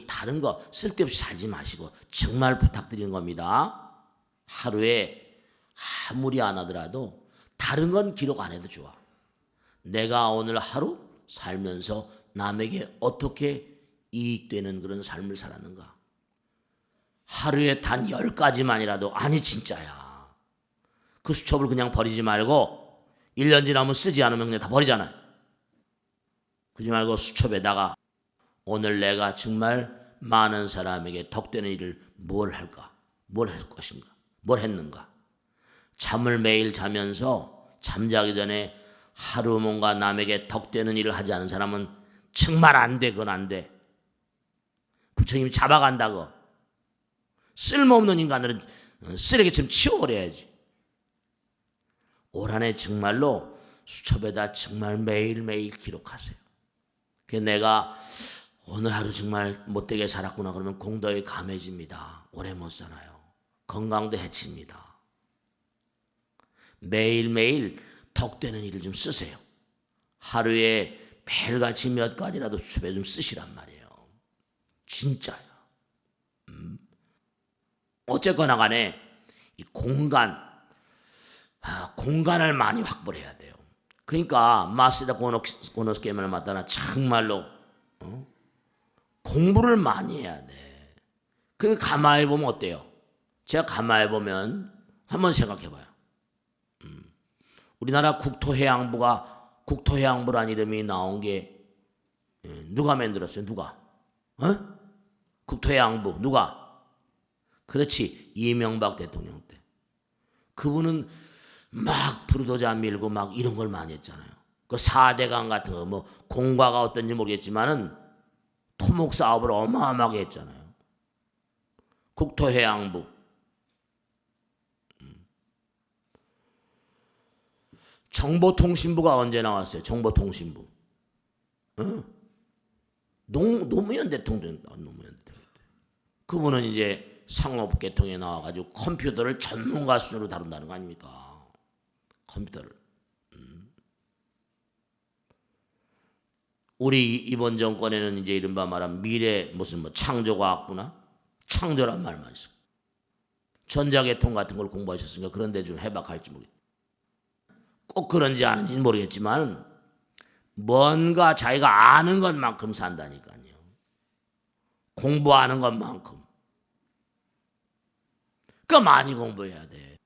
다른 거 쓸데없이 살지 마시고 정말 부탁드리는 겁니다. 하루에 아무리 안 하더라도 다른 건 기록 안 해도 좋아. 내가 오늘 하루 살면서 남에게 어떻게 이익되는 그런 삶을 살았는가. 하루에 단 10가지만이라도 진짜야. 그 수첩을 그냥 버리지 말고 1년 지나면 쓰지 않으면 그냥 다 버리잖아요. 그러지 말고 수첩에다가 오늘 내가 정말 많은 사람에게 덕되는 일을 뭘 할까? 뭘 할 것인가? 뭘 했는가? 잠을 매일 자면서 잠자기 전에 하루 뭔가 남에게 덕되는 일을 하지 않은 사람은 정말 안 돼. 그건 안 돼. 부처님이 잡아간다고. 쓸모없는 인간들은 쓰레기처럼 치워버려야지. 올 한 해 정말로 수첩에다 정말 매일매일 기록하세요. 내가 오늘 하루 정말 못되게 살았구나 그러면 공덕이 감해집니다. 오래 못 살아요. 건강도 해칩니다. 매일매일 덕되는 일을 좀 쓰세요. 하루에 매일같이 몇 가지라도 수첩에 좀 쓰시란 말이에요. 진짜야. 어쨌거나 간에 이 공간을 많이 확보를 해야 돼요. 그러니까 마시다 고노스케만을 맡다나 정말로 공부를 많이 해야 돼. 그 가만히 보면 어때요? 제가 가만히 보면 한번 생각해봐요. 우리나라 국토해양부란 이름이 나온 게 누가 만들었어요? 누가? 국토해양부 누가? 그렇지, 이명박 대통령 때. 그분은 막 부르도자 밀고 막 이런 걸 많이 했잖아요. 그 4대강 같은 거 뭐 공과가 어떤지 모르겠지만은 토목 사업을 어마어마하게 했잖아요. 국토해양부. 정보통신부가 언제 나왔어요? 정보통신부. 노무현 대통령. 그분은 이제 상업계통에 나와가지고 컴퓨터를 전문가 수준으로 다룬다는 거 아닙니까? 컴퓨터를. 우리 이번 정권에는 이제 이른바 말하면 미래 창조과학부나 창조란 말만 있어. 전자계통 같은 걸 공부하셨으니까 그런데 좀 해박할지 모르겠어요. 꼭 그런지 아는지는 모르겠지만 뭔가 자기가 아는 것만큼 산다니까요. 공부하는 것만큼. 그러니까 많이 공부해야 돼.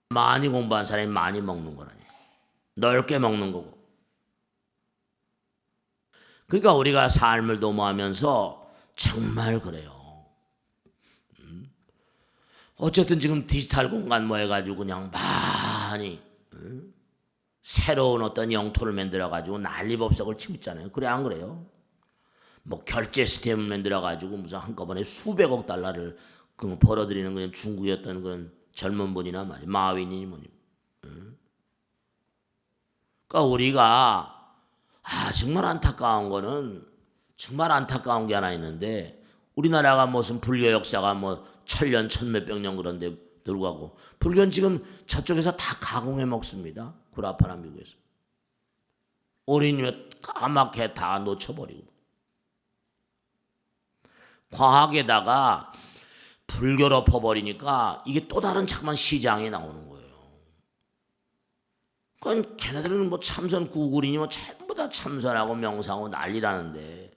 많이 공부한 사람이 많이 먹는 거라니까. 넓게 먹는 거고. 그러니까 우리가 삶을 도모하면서 정말 그래요. 어쨌든 지금 디지털 공간 뭐 해가지고 그냥 많이 새로운 어떤 영토를 만들어가지고 난리법석을 치고 있잖아요. 그래 안 그래요? 뭐 결제 시스템을 만들어가지고 무슨 한꺼번에 수백억 달러를 벌어들이는 그냥 중국이었던 그런 젊은 분이나 말이야. 마윈이니 뭐니. 그러니까 우리가 정말 안타까운 거는 정말 안타까운 게 하나 있는데 우리나라가 무슨 불교 역사가 뭐 1000년, 1000몇백 년 그런데 들어가고 불교는 지금 저쪽에서 다 가공해 먹습니다. 구라파나 미국에서. 어린이면 까맣게 다 놓쳐버리고. 과학에다가 불교로 퍼버리니까 이게 또 다른 자꾸만 시장에 나오는 거예요. 그건 걔네들은 뭐 참선 구글이니 뭐 전부 다 참선하고 명상하고 난리라는데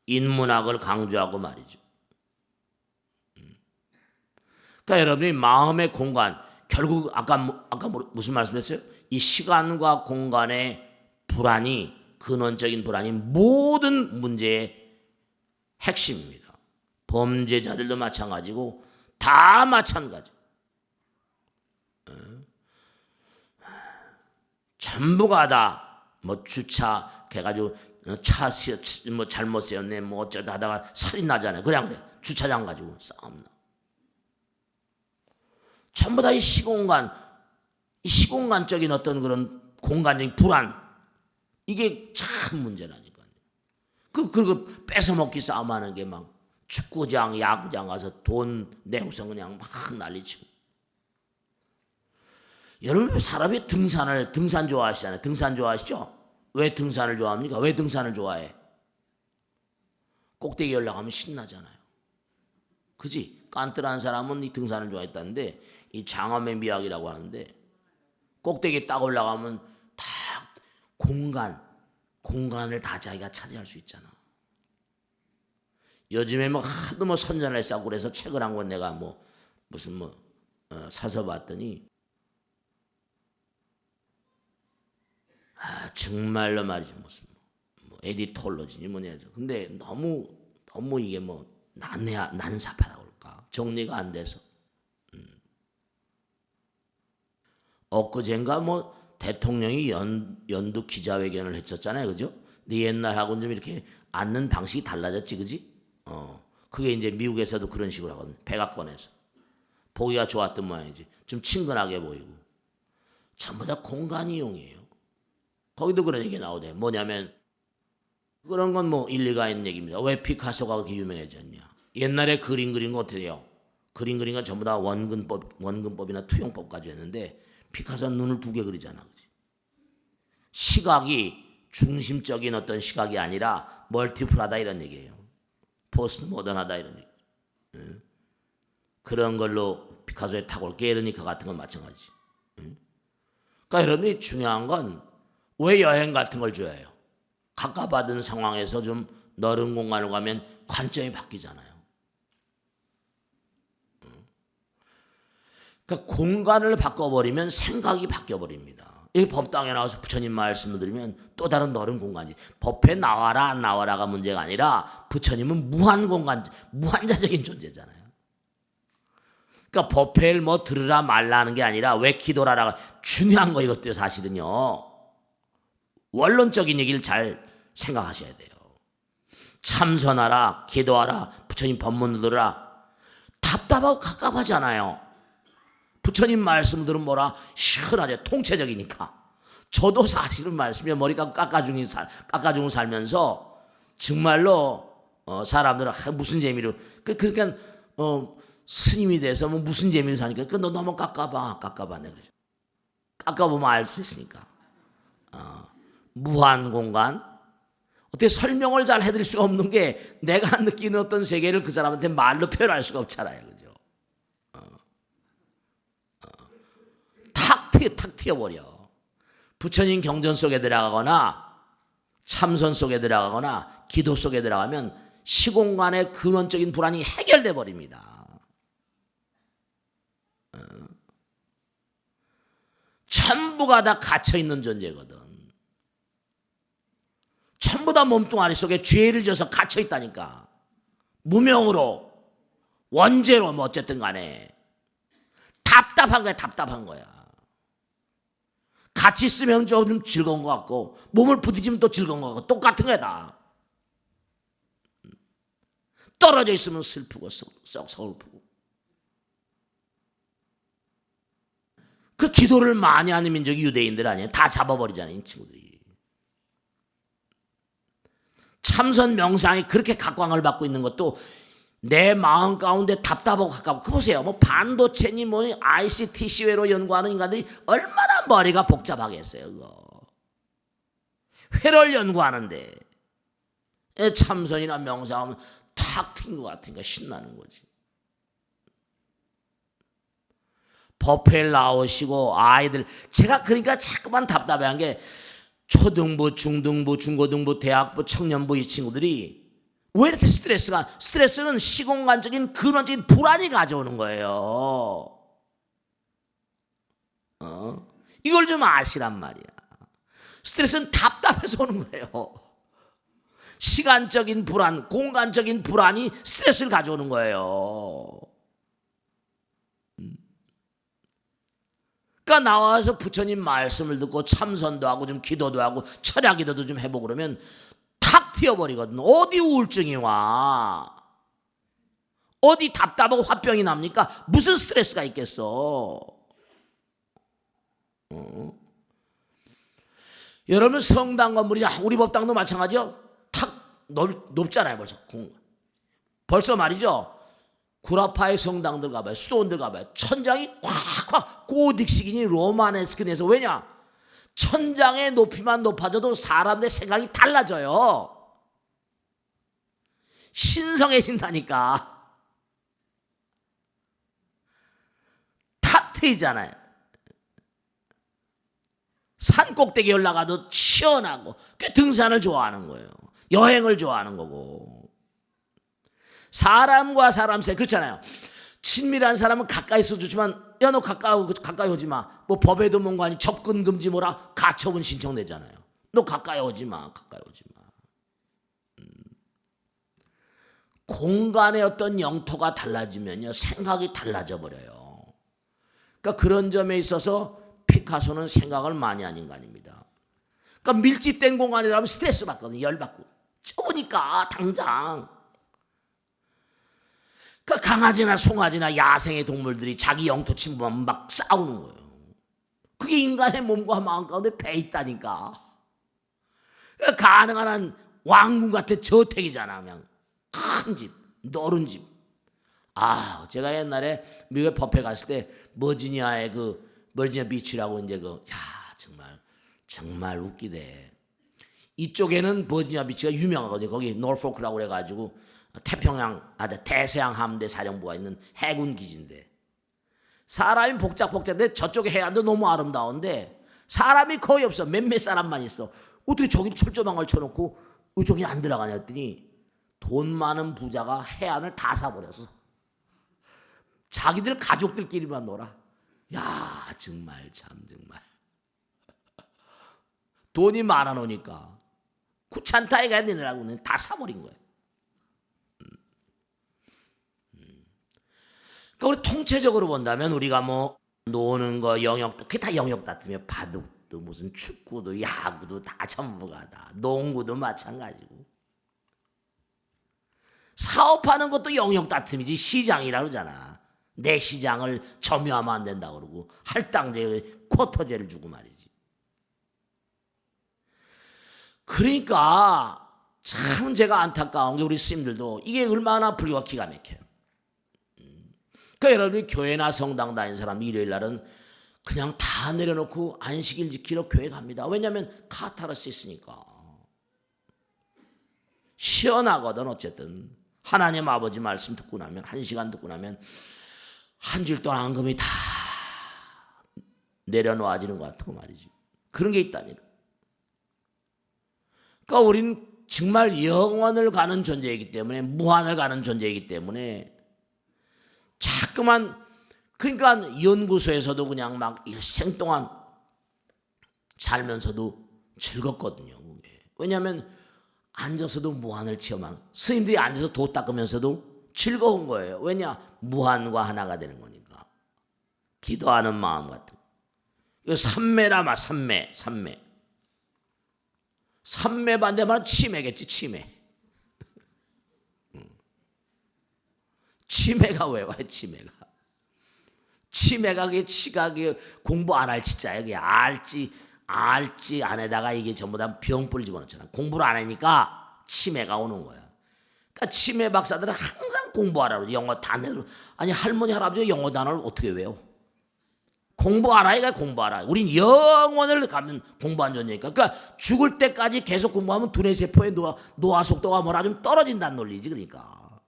인문학을 강조하고 말이죠. 그러니까 여러분이 마음의 공간, 결국 아까 무슨 말씀했어요? 이 시간과 공간의 불안이 근원적인 불안이 모든 문제의 핵심입니다. 범죄자들도 마찬가지고 다 마찬가지. 전부가 다 뭐 주차 해가지고 차 뭐 잘못 세웠네 뭐 어쩌다 하다가 살인 나잖아요. 그래 안 그래? 주차장 가지고 싸움 나. 전부 다 이 시공간적인 어떤 그런 공간적인 불안, 이게 참 문제라니까요. 그리고 뺏어먹기 싸움하는 게 막 축구장, 야구장 가서 돈 내고서 그냥 막 난리치고. 여러분 사람이 등산 좋아하시잖아요. 등산 좋아하시죠? 왜 등산을 좋아합니까? 왜 등산을 좋아해? 꼭대기에 올라가면 신나잖아요. 그지? 깐뜰한 사람은 이 등산을 좋아했다는데 이 장엄의 미학이라고 하는데 꼭대기에 딱 올라가면 다 공간을 다 자기가 차지할 수 있잖아. 요즘에 뭐 하도 뭐 선전을 싸고 그래서 책을 한 권 내가 사서 봤더니 정말로 말이지 무슨 에디톨로지니 뭐냐죠. 근데 너무 이게 뭐 난삽하다 그럴까 정리가 안 돼서. 엊그젠가 뭐 대통령이 연두 기자회견을 했었잖아요, 그죠? 근데 옛날하고는 좀 이렇게 앉는 방식이 달라졌지, 그지? 그게 이제 미국에서도 그런 식으로 하거든. 백악관에서 보기가 좋았던 모양이지. 좀 친근하게 보이고 전부 다 공간 이용이에요. 거기도 그런 얘기 나오대. 뭐냐면 그런 건 뭐 일리가 있는 얘기입니다. 왜 피카소가 그렇게 유명해졌냐? 옛날에 그림 그린 거 어떻게 해요? 그림 그린 건 전부 다 원근법이나 투영법 가지고 했는데 피카소는 눈을 두 개 그리잖아. 그치? 시각이 중심적인 어떤 시각이 아니라 멀티플하다 이런 얘기예요. 포스트 모던하다 이런 얘기. 그런 걸로 피카소의 탁월, 게르니카 같은 건 마찬가지. 그러니까 여러분이 중요한 건 왜 여행 같은 걸 좋아해요? 각가받은 상황에서 좀 넓은 공간을 가면 관점이 바뀌잖아요. 그러니까 공간을 바꿔버리면 생각이 바뀌어버립니다. 이 법당에 나와서 부처님 말씀을 들으면 또 다른 넓은 공간이 법에 나와라 안 나와라가 문제가 아니라 부처님은 무한 공간, 무한자적인 존재잖아요. 그러니까 법회를 뭐 들으라 말라 하는 게 아니라 왜 기도라라가 중요한 거 이것도 사실은요. 원론적인 얘기를 잘 생각하셔야 돼요. 참선하라, 기도하라, 부처님 법문 들으라. 답답하고 갑갑하잖아요. 부처님 말씀 들으면 뭐라 시원하죠. 통체적이니까. 저도 사실은 말씀에 머리가 깎아주고 살면서 정말로 사람들은 무슨 재미로 그러니까 스님이 돼서 뭐 무슨 재미로 사니까 너 너무 깎아봐 네 그러죠. 깎아보면 알 수 있으니까. 무한 공간. 어떻게 설명을 잘 해드릴 수가 없는 게 내가 느끼는 어떤 세계를 그 사람한테 말로 표현할 수가 없잖아요. 그죠? 탁 튀어버려. 부처님 경전 속에 들어가거나 참선 속에 들어가거나 기도 속에 들어가면 시공간의 근원적인 불안이 해결돼 버립니다. 전부가 다 갇혀있는 존재거든. 전부 다 몸뚱아리 속에 죄를 져서 갇혀있다니까. 무명으로 원죄로 뭐 어쨌든 간에 답답한 거야. 같이 있으면 좀 즐거운 것 같고 몸을 부딪히면 또 즐거운 것 같고 똑같은 거야 다. 떨어져 있으면 슬프고 썩 서글프고. 그 기도를 많이 하는 민족이 유대인들 아니에요. 다 잡아버리잖아요 이 친구들이. 참선 명상이 그렇게 각광을 받고 있는 것도 내 마음 가운데 답답하고 가깝고. 그 보세요. 뭐 반도체니 뭐 ICT 시외로 연구하는 인간들이 얼마나 머리가 복잡하겠어요. 그거. 회를 연구하는데 참선이나 명상하면 탁 튄 것 같으니까 신나는 거지. 법회를 나오시고 아이들 제가 그러니까 자꾸만 답답해한 게 초등부, 중등부, 중고등부, 대학부, 청년부 이 친구들이 왜 이렇게 스트레스는 시공간적인 근원적인 불안이 가져오는 거예요. 이걸 좀 아시란 말이야. 스트레스는 답답해서 오는 거예요. 시간적인 불안, 공간적인 불안이 스트레스를 가져오는 거예요. 그러니까 나와서 부처님 말씀을 듣고 참선도 하고 좀 기도도 하고 철야 기도도 좀 해보고 그러면 탁 튀어버리거든. 어디 우울증이 와? 어디 답답하고 화병이 납니까? 무슨 스트레스가 있겠어? 여러분 성당 건물이나 우리 법당도 마찬가지요. 탁 높잖아요. 벌써 말이죠. 구라파의 성당들 가봐요. 수도원들 가봐요. 천장이 콱콱 고딕식이니 로마네스크에서 왜냐? 천장의 높이만 높아져도 사람들의 생각이 달라져요. 신성해진다니까. 탁 트이잖아요. 산 꼭대기에 올라가도 시원하고 등산을 좋아하는 거예요. 여행을 좋아하는 거고. 사람과 사람 사이 그렇잖아요. 친밀한 사람은 가까이 있어 주지만 야 너 가까이 오지 마. 뭐 법에도 뭔가 아니 접근 금지 뭐라 가처분 신청되잖아요. 너 가까이 오지 마. 가까이 오지 마. 공간의 어떤 영토가 달라지면요 생각이 달라져 버려요. 그러니까 그런 점에 있어서 피카소는 생각을 많이 한 인간입니다. 그러니까 밀집된 공간에 들어가면 스트레스 받거든요. 열받고 좁으니까 당장. 그러니까 강아지나 송아지나 야생의 동물들이 자기 영토 침범하면 막 싸우는 거예요. 그게 인간의 몸과 마음 가운데 배 있다니까. 그러니까 가능한 한 왕궁 같은 저택이잖아. 그냥 큰 집, 넓은 집. 제가 옛날에 미국에 법회 갔을 때 버지니아의 버지니아 비치라고 이제 정말 웃기대. 이쪽에는 버지니아 비치가 유명하거든요. 거기 노포크라고 그래가지고 대서양 함대 사령부가 있는 해군 기지인데 사람이 복잡한데 저쪽에 해안도 너무 아름다운데 사람이 거의 없어. 몇몇 사람만 있어. 어떻게 저기 철조망을 쳐놓고 저기 안 들어가냐 했더니 돈 많은 부자가 해안을 다 사버렸어. 자기들 가족들끼리만 놀아. 야 정말 돈이 많아 놓으니까 구찬타에 가야 되느라고는 다 사버린 거예요. 그러니까 우리 통체적으로 본다면 우리가 뭐 노는 거 영역도 그게 다 영역 다투며 바둑도 무슨 축구도 야구도 다 전부가 다 농구도 마찬가지고 사업하는 것도 영역 다툼이지 시장이라 그러잖아. 내 시장을 점유하면 안 된다고 그러고 할당제 쿼터제를 주고 말이지. 그러니까 참 제가 안타까운 게 우리 스님들도 이게 얼마나 불교가 기가 막혀요. 그러니까 여러분이 교회나 성당 다니는 사람 일요일 날은 그냥 다 내려놓고 안식일 지키러 교회 갑니다. 왜냐하면 카타르시스니까. 시원하거든. 어쨌든 하나님 아버지 말씀 듣고 나면 1시간 듣고 나면 한 주일 동안 앙금이 다 내려놓아지는 것 같고 말이지. 그런 게 있다니까. 그러니까 우리는 정말 영원을 가는 존재이기 때문에 무한을 가는 존재이기 때문에 자꾸만 그러니까 연구소에서도 그냥 막 일생 동안 살면서도 즐겁거든요. 왜냐하면 앉아서도 무한을 체험하는 스님들이 앉아서 도 닦으면서도 즐거운 거예요. 왜냐? 무한과 하나가 되는 거니까. 기도하는 마음 같은 이거 삼매라마 삼매 반대말은 치매겠지. 치매가 왜 와요? 치매가 그게 치각이 공부 안 할 치자예요. 그게 알지 안에다가 이게 전부 다 병불 집어넣잖아. 공부를 안 하니까 치매가 오는 거야. 그러니까 치매 박사들은 항상 공부하라고 영어 단어를 아니 할머니 할아버지가 영어 단어를 어떻게 외워? 공부하라. 공부하라. 우린 영원을 가면 공부한 존재니까. 그러니까 죽을 때까지 계속 공부하면 두뇌 세포의 노화 속도가 뭐라 좀 떨어진다는 논리지. 그러니까.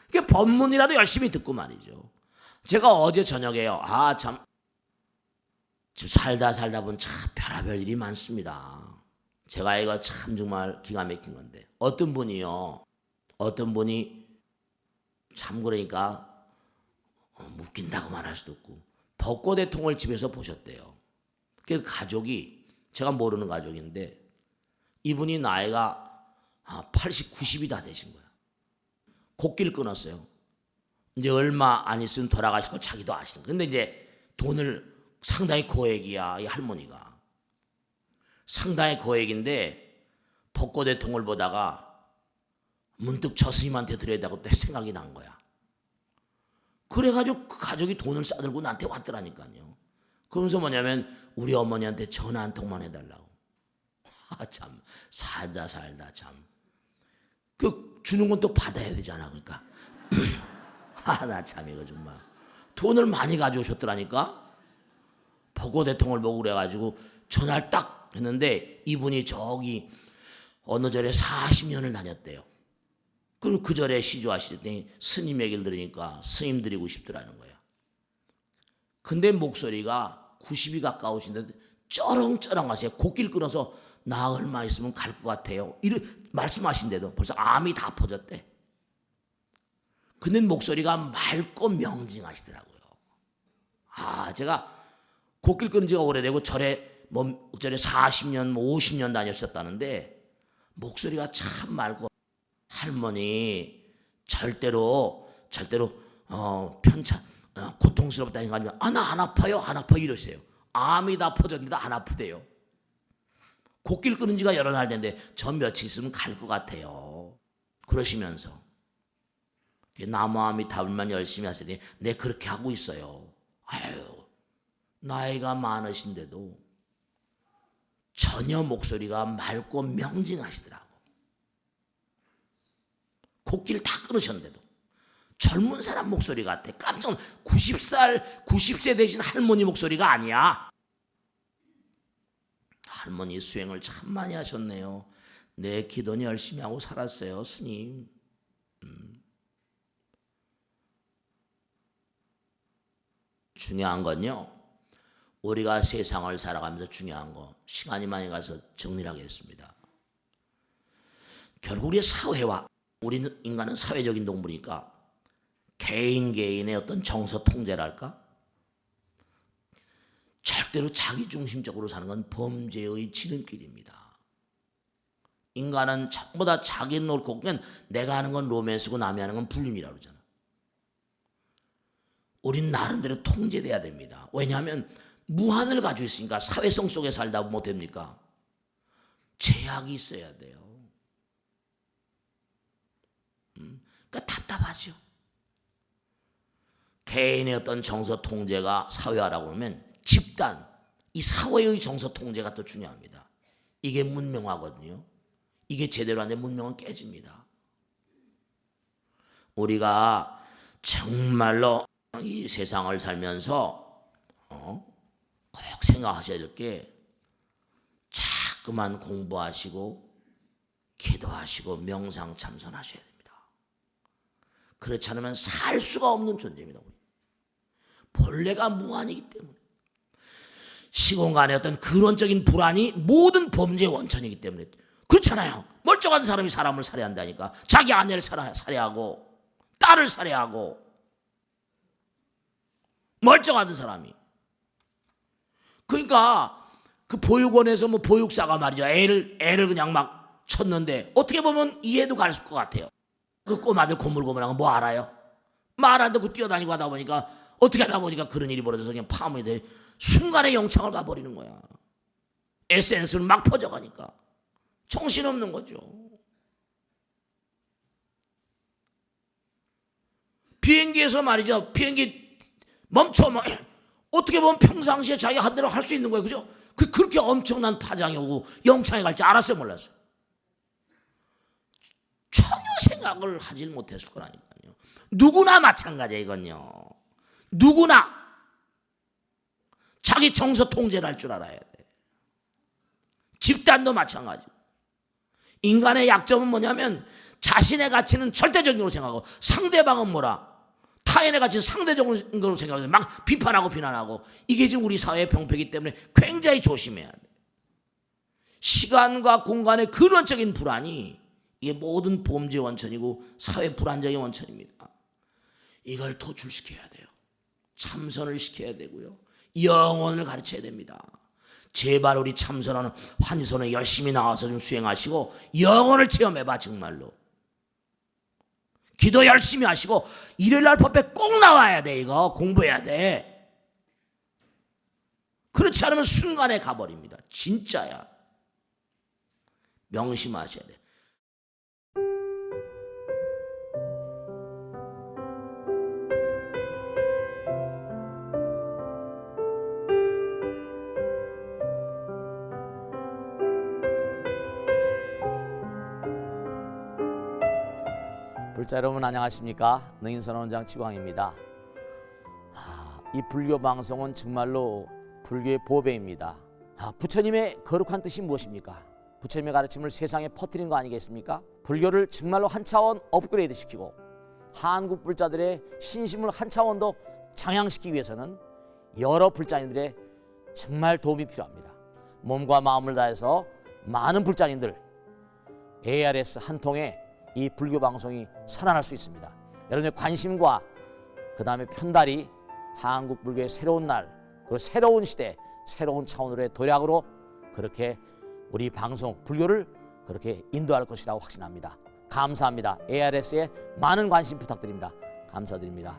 그게 법문이라도 열심히 듣고 말이죠. 제가 어제 저녁에요. 지금 살다 보면 참 별의별 일이 많습니다. 제가 이거 참 정말 기가 막힌 건데 어떤 분이 참 그러니까 웃긴다고 말할 수도 없고 벚꽃의 통을 집에서 보셨대요. 그 가족이 제가 모르는 가족인데 이분이 나이가 80, 90이 다 되신 거야. 곡기를 끊었어요. 이제 얼마 안 있으면 돌아가실 거 자기도 아시는. 근데 이제 돈을 상당히 고액이야. 이 할머니가. 상당히 고액인데 벚꽃의 통을 보다가 문득 저 스님한테 드려야 되고 또 생각이 난 거야. 그래가지고 그 가족이 돈을 싸들고 나한테 왔더라니까요. 그러면서 뭐냐면 우리 어머니한테 전화 한 통만 해달라고. 참 살다 참. 그 주는 건 또 받아야 되잖아. 그러니까 나 참 이거 정말 돈을 많이 가져오셨더라니까. 보고 대통을 보고 그래가지고 전화를 딱 했는데 이분이 저기 어느 절에 40년을 다녔대요. 그럼 그 절에 시주하시더니 스님 얘기를 들으니까 스님 드리고 싶더라는 거야. 근데 목소리가 90이 가까우신데 쩌렁쩌렁하세요. 곡길 끊어서 나 얼마 있으면 갈 것 같아요. 이렇게 말씀하신데도 벌써 암이 다 퍼졌대. 근데 목소리가 맑고 명징하시더라고요. 제가 곡길 끊은 지가 오래되고 절에 40년, 50년 다녔었다는데 목소리가 참 맑고 할머니 절대로 고통스럽다니까 나 안 아파요 이러세요. 암이 다 퍼졌는데 안 아프대요. 곡길 끊은 지가 여러 날 됐는데 저 며칠 있으면 갈 것 같아요. 그러시면서 나무아미 답을만 열심히 하시더니 네 그렇게 하고 있어요. 나이가 많으신데도 전혀 목소리가 맑고 명징하시더라고. 곡길 다 끊으셨는데도 젊은 사람 목소리 같아. 깜짝 90세 되신 할머니 목소리가 아니야. 할머니 수행을 참 많이 하셨네요. 내 기도는 열심히 하고 살았어요, 스님. 중요한 건요, 우리가 세상을 살아가면서 중요한 거 시간이 많이 가서 정리를 하겠습니다. 결국 우리 사회와 우리는 인간은 사회적인 동물이니까 개인의 어떤 정서 통제랄까? 절대로 자기중심적으로 사는 건 범죄의 지름길입니다. 인간은 전부 다 자기 놓고 그냥 내가 하는 건 로맨스고 남이 하는 건 불륜이라고 그러잖아. 우린 나름대로 통제돼야 됩니다. 왜냐하면 무한을 가지고 있으니까 사회성 속에 살다 못 됩니까? 제약이 있어야 돼요. 그러니까 답답하죠. 개인의 어떤 정서 통제가 사회화라고 하면 집단, 이 사회의 정서 통제가 더 중요합니다. 이게 문명화거든요. 이게 제대로 안 되면 문명은 깨집니다. 우리가 정말로 이 세상을 살면서 꼭 생각하셔야 될 게 자꾸만 공부하시고 기도하시고 명상 참선하셔야 됩니다. 그렇지 않으면 살 수가 없는 존재입니다. 본래가 무한이기 때문에 시공간의 어떤 근원적인 불안이 모든 범죄의 원천이기 때문에 그렇잖아요. 멀쩡한 사람이 사람을 살해한다니까. 자기 아내를 살해하고 딸을 살해하고 멀쩡한 사람이. 그러니까 그 보육원에서 보육사가 말이죠. 애를 그냥 막 쳤는데 어떻게 보면 이해도 갈 것 같아요. 그 꼬마들 고물고물한 거 뭐 알아요? 말 안 듣고 뛰어다니고 하다 보니까 어떻게 하다 보니까 그런 일이 벌어져서 그냥 파문이 돼 순간에 영창을 가버리는 거야. SNS를 막 퍼져가니까 정신없는 거죠. 비행기에서 말이죠. 비행기 멈춰 어떻게 보면 평상시에 자기 한 대로 할 수 있는 거예요. 그죠? 그렇게 엄청난 파장이 오고 영창에 갈지 알았어요, 몰랐어요? 전혀 생각을 하질 못했을 거라니까요. 누구나 마찬가지예요, 이건요. 누구나 자기 정서 통제를 할 줄 알아야 돼. 집단도 마찬가지. 인간의 약점은 뭐냐면 자신의 가치는 절대적으로 생각하고 상대방은 뭐라? 타인의 가치는 상대적으로 생각하고 막 비판하고 비난하고 이게 지금 우리 사회의 병폐이기 때문에 굉장히 조심해야 돼. 시간과 공간의 근원적인 불안이 이게 모든 범죄 원천이고 사회 불안정의 원천입니다. 이걸 도출시켜야 돼요. 참선을 시켜야 되고요. 영혼을 가르쳐야 됩니다. 제발 우리 참선하는 환희선에 열심히 나와서 좀 수행하시고 영혼을 체험해봐. 정말로 기도 열심히 하시고 일요일날 법회 꼭 나와야 돼. 이거 공부해야 돼. 그렇지 않으면 순간에 가버립니다. 진짜야. 명심하셔야 돼. 자, 여러분 안녕하십니까? 능인선원장 지광입니다. 이 불교 방송은 정말로 불교의 보배입니다. 부처님의 거룩한 뜻이 무엇입니까? 부처님의 가르침을 세상에 퍼뜨린 거 아니겠습니까? 불교를 정말로 한 차원 업그레이드 시키고 한국 불자들의 신심을 한 차원 더 장양시키기 위해서는 여러 불자님들의 정말 도움이 필요합니다. 몸과 마음을 다해서 많은 불자님들 ARS 한 통에 이 불교 방송이 살아날 수 있습니다. 여러분의 관심과 그 다음에 편달이 한국 불교의 새로운 날, 그리고 새로운 시대, 새로운 차원으로의 도약으로 그렇게 우리 방송 불교를 그렇게 인도할 것이라고 확신합니다. 감사합니다. ARS에 많은 관심 부탁드립니다. 감사드립니다.